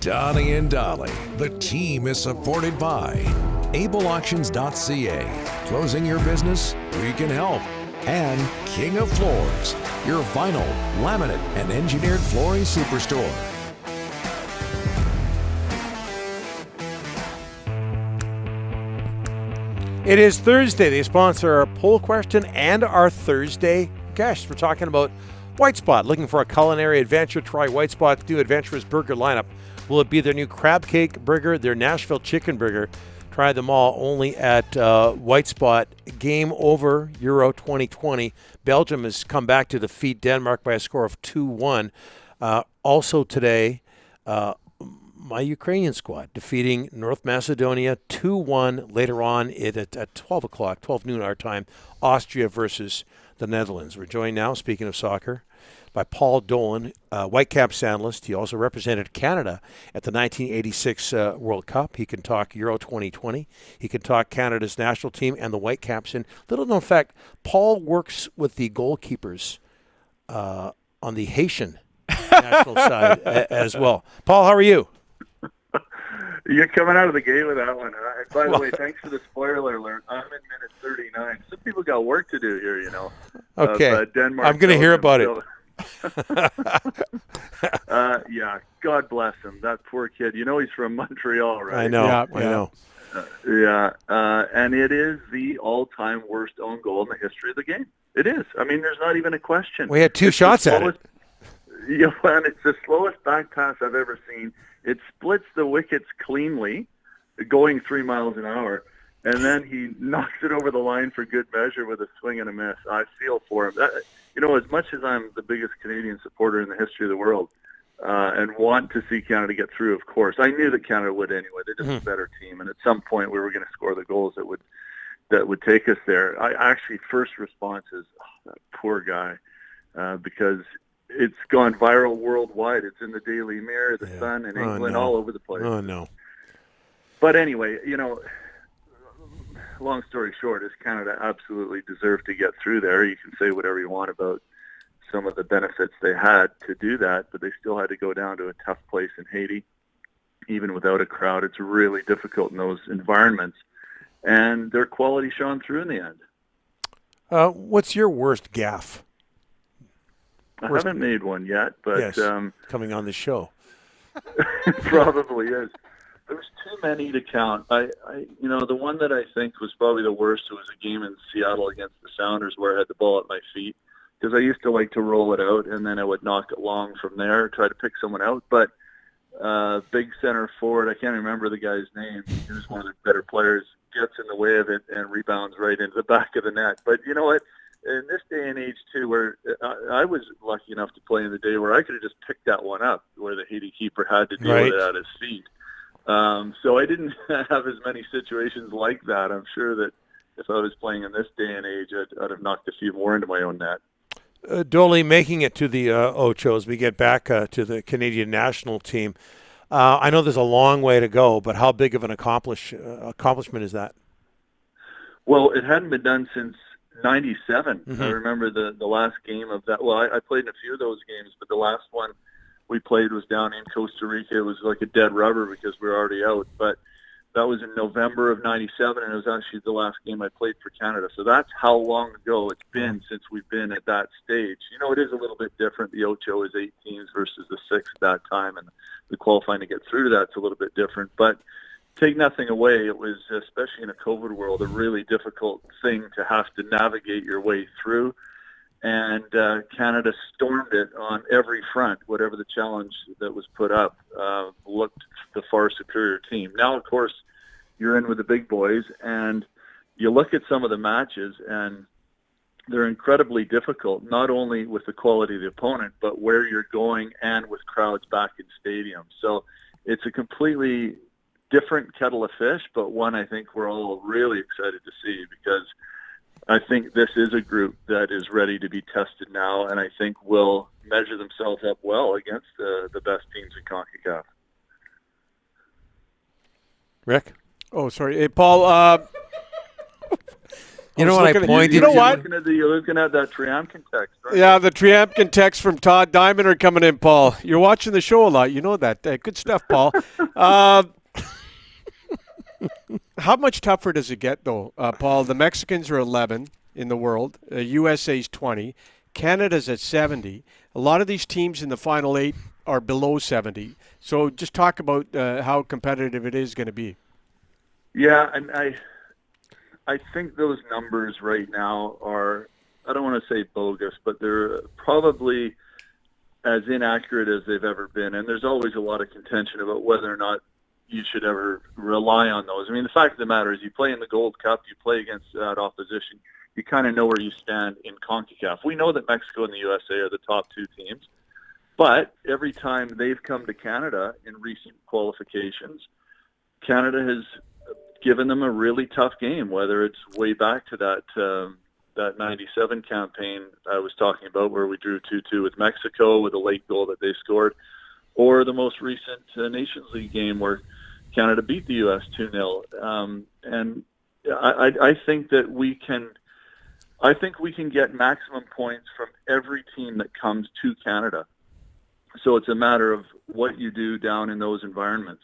Donnie and Dolly. The team is supported by ableauctions.ca. Closing your business? We can help. And King of Floors, your vinyl, laminate, and engineered flooring superstore. It is Thursday. They sponsor our poll question and our Thursday guest. We're talking about White Spot. Looking for a culinary adventure? Try White Spot's new adventurous burger lineup. Will it be their new crab cake burger, their Nashville chicken burger? Try them all only at White Spot. Game over, Euro 2020. Belgium has come back to defeat Denmark by a score of 2-1. Also today, my Ukrainian squad defeating North Macedonia 2-1. Later on at 12 o'clock, 12 noon our time, Austria versus the Netherlands. We're joined now, speaking of soccer, by Paul Dolan, Whitecaps analyst. He also represented Canada at the 1986 World Cup. He can talk Euro 2020. He can talk Canada's national team and the Whitecaps. And little known fact, Paul works with the goalkeepers on the Haitian national side as well. Paul, how are you? You're coming out of the gate with that one. By the way, thanks for the spoiler alert. I'm in minute 39. Some people got work to do here, you know. Okay. Denmark, I'm going to hear about it. Yeah, God bless him. That poor kid. You know he's from Montreal, right? I know. Yeah, I know. And it is the all-time worst own goal in the history of the game. It is. I mean, there's not even a question. We had two shots at it. Yeah, and it's the slowest back pass I've ever seen. It splits the wickets cleanly, going 3 miles an hour, and then he knocks it over the line for good measure with a swing and a miss. I feel for him. You know, as much as I'm the biggest Canadian supporter in the history of the world and want to see Canada get through, of course, I knew that Canada would anyway. They're just a better team, and at some point we were going to score the goals that would take us there. I actually, first response is, that poor guy, because it's gone viral worldwide. It's in the Daily Mirror, the Sun, in England, all over the place. Oh, no. But anyway, you know, long story short is Canada absolutely deserved to get through there. You can say whatever you want about some of the benefits they had to do that, but they still had to go down to a tough place in Haiti. Even without a crowd, it's really difficult in those environments. And their quality shone through in the end. What's your worst gaffe? I haven't made one yet, but yes, coming on the show. Probably is. There's too many to count. You know, the one that I think was probably the worst was a game in Seattle against the Sounders where I had the ball at my feet, because I used to like to roll it out and then I would knock it long from there, try to pick someone out. But big center forward, I can't remember the guy's name. He was one of the better players, gets in the way of it and rebounds right into the back of the net. But you know what? In this day and age, too, where I was lucky enough to play in the day where I could have just picked that one up, where the Haiti keeper had to deal with it at his feet. So I didn't have as many situations like that. I'm sure that if I was playing in this day and age, I'd have knocked a few more into my own net. Dolan making it to the Ocho as we get back to the Canadian national team. I know there's a long way to go, but how big of an accomplishment is that? Well, it hadn't been done since 97. I remember the last game of that. Well, I played in a few of those games, but the last one we played was down in Costa Rica. It was like a dead rubber because we were already out. But that was in November of 97, and it was actually the last game I played for Canada. So that's how long ago it's been since we've been at that stage. You know, it is a little bit different. The Ocho is 8 teams versus the 6 at that time, and the qualifying to get through to that's a little bit different. But take nothing away, it was, especially in a COVID world, a really difficult thing to have to navigate your way through. And Canada stormed it on every front, whatever the challenge that was put up, looked the far superior team. Now, of course, you're in with the big boys, and you look at some of the matches, and they're incredibly difficult, not only with the quality of the opponent, but where you're going and with crowds back in stadiums. So it's a completely different kettle of fish, but one I think we're all really excited to see, because I think this is a group that is ready to be tested now, and I think will measure themselves up well against the best teams in CONCACAF. Rick? Oh, sorry. Hey, Paul, You know what I pointed? You're what? looking at that Triamkin text, right? Yeah, the Triamkin text from Todd Diamond are coming in, Paul. You're watching the show a lot. You know that. Good stuff, Paul. How much tougher does it get, though, Paul? The Mexicans are 11 in the world. USA's 20. Canada's at 70. A lot of these teams in the final 8 are below 70. So just talk about how competitive it is going to be. Yeah, and I think those numbers right now are, I don't want to say bogus, but they're probably as inaccurate as they've ever been. And there's always a lot of contention about whether or not you should ever rely on those. I mean, the fact of the matter is you play in the Gold Cup, you play against that opposition, you kind of know where you stand in CONCACAF. We know that Mexico and the USA are the top 2 teams, but every time they've come to Canada in recent qualifications, Canada has given them a really tough game, whether it's way back to that 97 campaign I was talking about where we drew 2-2 with Mexico with a late goal that they scored, or the most recent Nations League game where Canada beat the U.S. 2-0. And I think that we can get maximum points from every team that comes to Canada. So it's a matter of what you do down in those environments.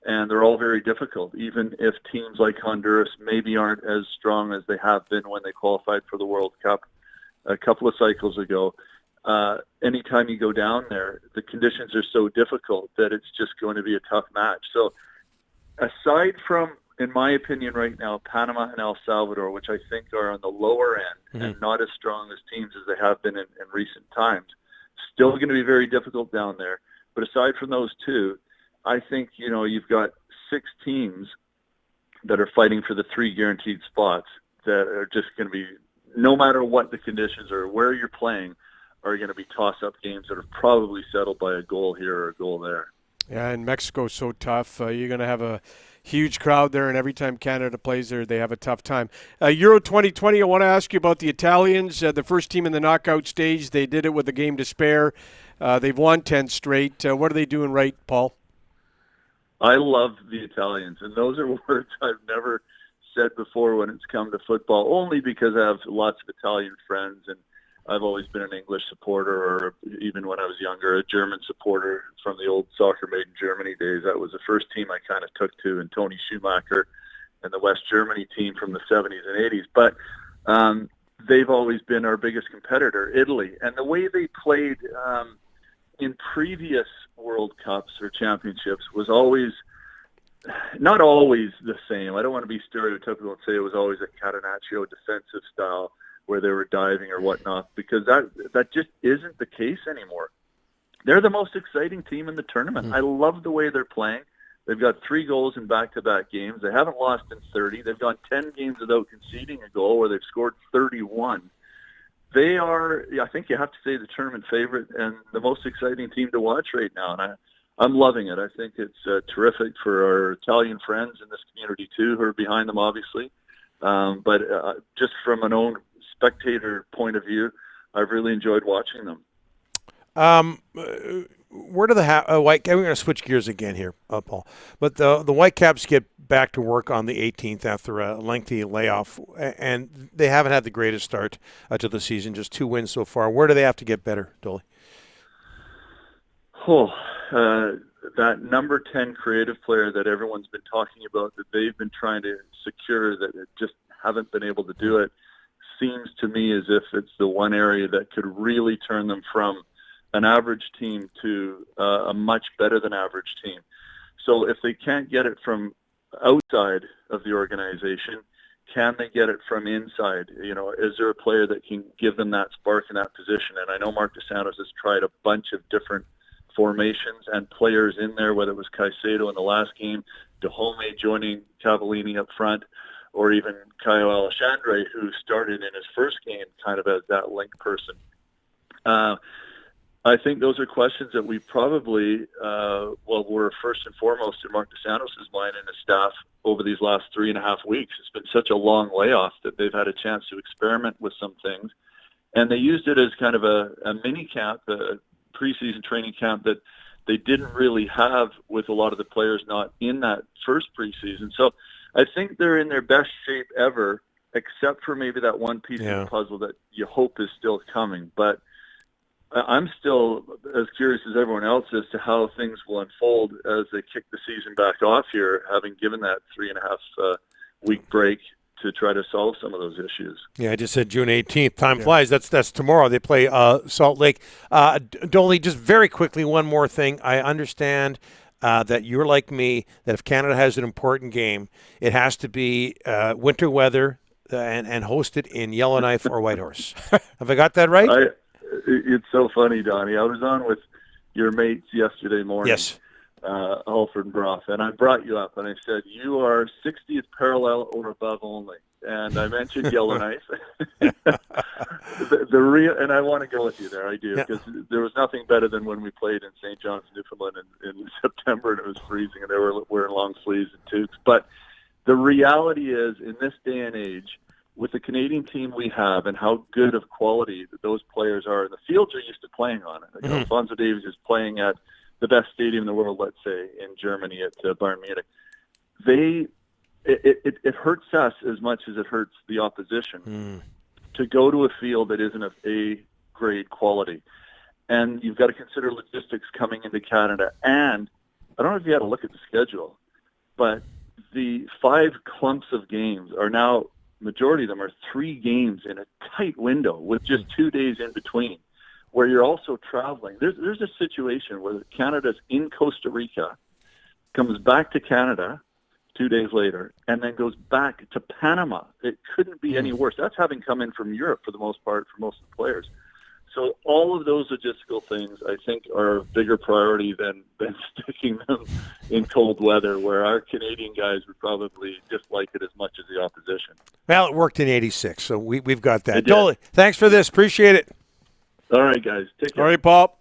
And they're all very difficult, even if teams like Honduras maybe aren't as strong as they have been when they qualified for the World Cup a couple of cycles ago. Anytime you go down there, the conditions are so difficult that it's just going to be a tough match. So aside from, in my opinion right now, Panama and El Salvador, which I think are on the lower end and not as strong as teams as they have been in recent times, still going to be very difficult down there. But aside from those two, I think, you've got 6 teams that are fighting for the 3 guaranteed spots that are just going to be, no matter what the conditions or where you're playing, are going to be toss-up games that are probably settled by a goal here or a goal there. Yeah, and Mexico's so tough. You're going to have a huge crowd there, and every time Canada plays there, they have a tough time. Euro 2020, I want to ask you about the Italians, the first team in the knockout stage. They did it with a game to spare. They've won 10 straight. What are they doing right, Paul? I love the Italians, and those are words I've never said before when it's come to football, only because I have lots of Italian friends, and I've always been an English supporter, or even when I was younger, a German supporter from the old Soccer Made in Germany days. That was the first team I kind of took to, and Tony Schumacher and the West Germany team from the 70s and 80s. But they've always been our biggest competitor, Italy. And the way they played in previous World Cups or championships was not always the same. I don't want to be stereotypical and say it was always a Catenaccio defensive style where they were diving or whatnot, because that just isn't the case anymore. They're the most exciting team in the tournament. I love the way they're playing. They've got 3 goals in back-to-back games. They haven't lost in 30. They've gone 10 games without conceding a goal, where they've scored 31. They are, I think you have to say, the tournament favorite and the most exciting team to watch right now. And I'm loving it. I think it's terrific for our Italian friends in this community, too, who are behind them, obviously. But just from an own spectator point of view, I've really enjoyed watching them. Where do the White? We're going to switch gears again here, Paul. But the Whitecaps get back to work on the 18th after a lengthy layoff, and they haven't had the greatest start to the season. Just 2 wins so far. Where do they have to get better, Dolan? That number 10 creative player that everyone's been talking about, that they've been trying to secure, that just haven't been able to do it, seems to me as if it's the one area that could really turn them from an average team to a much better than average team. So if they can't get it from outside of the organization, can they get it from inside? Is there a player that can give them that spark in that position? And I know Mark DeSantis has tried a bunch of different formations and players in there, whether it was Caicedo in the last game, Dahome joining Cavallini up front, or even Caio Alexandre, who started in his first game kind of as that link person. I think those are questions that we probably, were first and foremost in Mark DeSantis' mind and his staff over these last 3.5 weeks. It's been such a long layoff that they've had a chance to experiment with some things. And they used it as kind of a mini camp, a preseason training camp that they didn't really have with a lot of the players not in that first preseason. So I think they're in their best shape ever except for maybe that one piece Yeah. of the puzzle that you hope is still coming. But I'm still as curious as everyone else as to how things will unfold as they kick the season back off here, having given that 3.5 week break to try to solve some of those issues. Yeah, I just said June 18th. Time flies. That's tomorrow. They play Salt Lake. Dolan, just very quickly, one more thing. I understand that you're like me, that if Canada has an important game, it has to be winter weather and hosted in Yellowknife or Whitehorse. Have I got that right? It's so funny, Donnie. I was on with your mates yesterday morning. Yes. Alfred and Broth, and I brought you up, and I said, you are 60th parallel or above only. And I mentioned Yellowknife. the real, and I want to go with you there, I do, because there was nothing better than when we played in St. John's, Newfoundland in September, and it was freezing, and they were wearing long sleeves and toques. But the reality is, in this day and age, with the Canadian team we have and how good of quality that those players are, the fields are used to playing on it. Like Alfonso Davies is playing at the best stadium in the world, let's say, in Germany at Bayern Munich. It hurts us as much as it hurts the opposition to go to a field that isn't of A-grade quality. And you've got to consider logistics coming into Canada. And I don't know if you had a look at the schedule, but the 5 clumps of games are now, majority of them are 3 games in a tight window with just 2 days in between, where you're also traveling. There's a situation where Canada's in Costa Rica, comes back to Canada 2 days later, and then goes back to Panama. It couldn't be any worse. That's having come in from Europe for the most part for most of the players. So all of those logistical things, I think, are a bigger priority than sticking them in cold weather, where our Canadian guys would probably dislike it as much as the opposition. Well, it worked in 86, so we've got that. Dolan, thanks for this. Appreciate it. All right, guys. Take care. All right, Paul.